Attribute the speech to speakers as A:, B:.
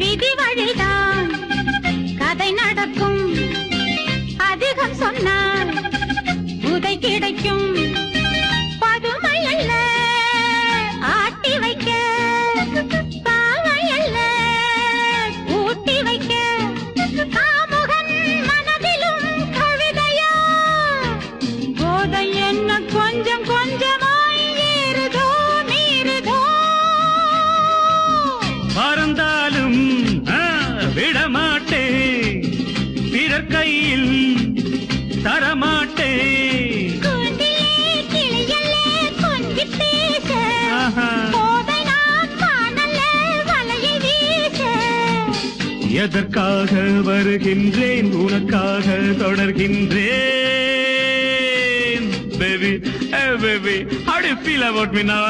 A: விதி வழிதான் கதை நடக்கும். அதிகம் சொன்னால் உதை கிடைக்கும். பதுமை அல்ல ஆட்டி வைக்க, பாவை அல்ல ஊட்டி வைக்க. காமுகன் மனதிலும் கவிதையா, போதை என்ன கொஞ்சம் கொஞ்சமாய் ஏறுதோ மீறுதோ.
B: பறந்தாலும் விடமாட்டே, பிறர் கையில் தரமாட்டே.
A: கூண்டிலே கிளியல்லே கொஞ்சி பேச, போதை நான் காணல வலையை வீச.
B: எதற்காக வருகின்றேன், உனக்காக தொடர்கின்றேன். Baby, hey baby, how do you feel about me now?